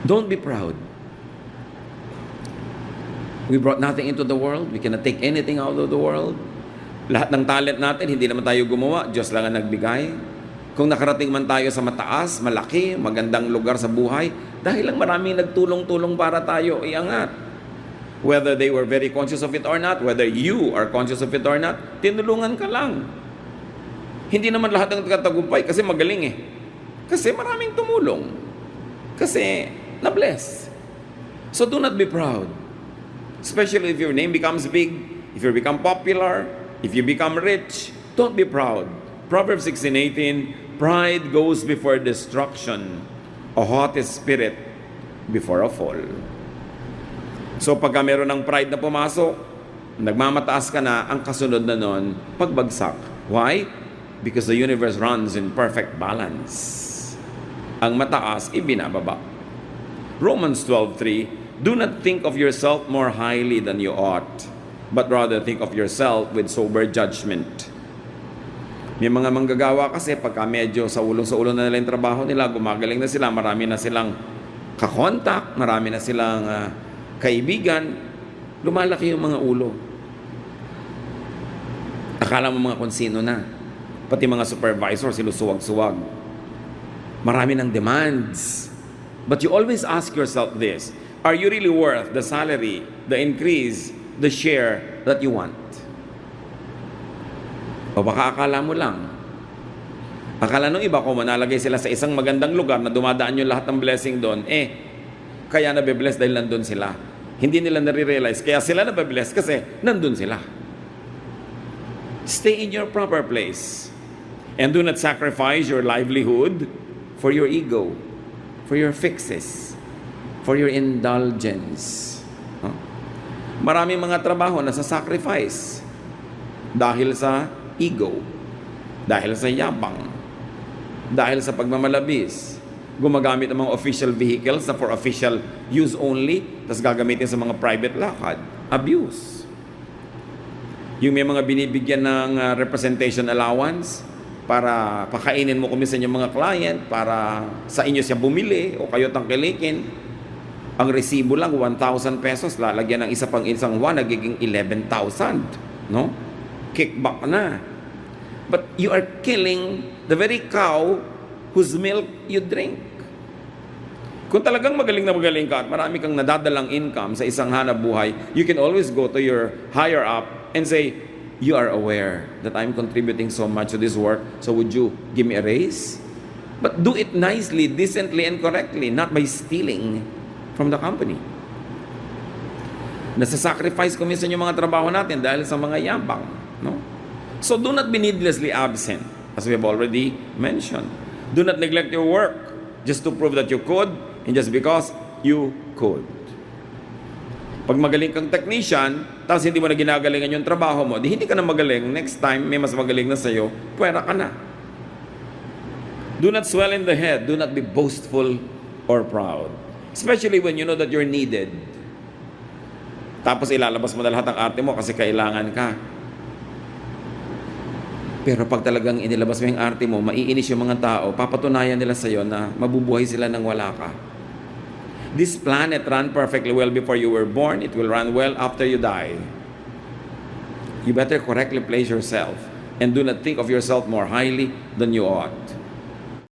Don't be proud. We brought nothing into the world. We cannot take anything out of the world. Lahat ng talent natin, hindi naman tayo gumawa. Diyos lang ang nagbigay. Kung nakarating man tayo sa mataas, malaki, magandang lugar sa buhay, dahil lang maraming nagtulong-tulong para tayo iangat. Whether they were very conscious of it or not, whether you are conscious of it or not, tinulungan ka lang. Hindi naman lahat ng katagumpay kasi magaling eh. Kasi maraming tumulong. Kasi na-bless. So do not be proud. Especially if your name becomes big, if you become popular, if you become rich, don't be proud. Proverbs 16:18, pride goes before destruction, a haughty spirit before a fall. So pagka meron ng pride na pumasok, nagmamataas ka na, ang kasunod na nun, pagbagsak. Why? Because the universe runs in perfect balance. Ang mataas, ibinababa. Romans 12:3, do not think of yourself more highly than you ought, but rather think of yourself with sober judgment. May mga manggagawa kasi pagka medyo sa ulong na nila yung trabaho nila, gumagaling na sila, marami na silang kakontak, marami na silang kaibigan, lumalaki yung mga ulo. Akala mo mga konsino na. Pati mga supervisor, silusuwag-suwag. Marami ng demands. But you always ask yourself this, are you really worth the salary, the increase, the share that you want? O baka akala mo lang. Akala nung iba kung manalagay sila sa isang magandang lugar na dumadaan yung lahat ng blessing doon, kaya nabe-bless dahil nandun sila. Hindi nila nare-realize, kaya sila nabe-bless kasi nandun sila. Stay in your proper place. And do not sacrifice your livelihood for your ego, for your fixes, for your indulgence. Maraming mga trabaho na sa sacrifice dahil sa ego, dahil sa yabang, dahil sa pagmamalabis. Gumagamit ng mga official vehicles na for official use only, tapos gagamitin sa mga private lakad. Abuse. Yung may mga binibigyan ng representation allowance para pakainin mo kuminsan yung mga client, para sa inyo siya bumili o kayo tangkilikin. Ang resibo lang 1,000 pesos, lalagyan ng isa pang isang nagiging 11,000, no? Kickback na. But you are killing the very cow whose milk you drink. Kung talagang magaling na magaling ka at marami kang nadadalang income sa isang hanap buhay, you can always go to your higher up and say, you are aware that I'm contributing so much to this work, so would you give me a raise? But do it nicely, decently, and correctly, not by stealing from the company. Nasa-sacrifice ko minsan yung mga trabaho natin dahil sa mga yabang, no? So do not be needlessly absent, as we have already mentioned. Do not neglect your work just to prove that you could and just because you could. Pag magaling kang technician, tapos hindi mo na ginagalingan yung trabaho mo, di hindi ka na magaling, next time may mas magaling na sa'yo, pwera ka na. Do not swell in the head, do not be boastful or proud. Especially when you know that you're needed. Tapos ilalabas mo na lahat ng arte mo kasi kailangan ka. Pero pag talagang inilabas mo yung arte mo, maiinis yung mga tao, papatunayan nila sa'yo na mabubuhay sila nang wala ka. This planet ran perfectly well before you were born. It will run well after you die. You better correctly place yourself and do not think of yourself more highly than you ought.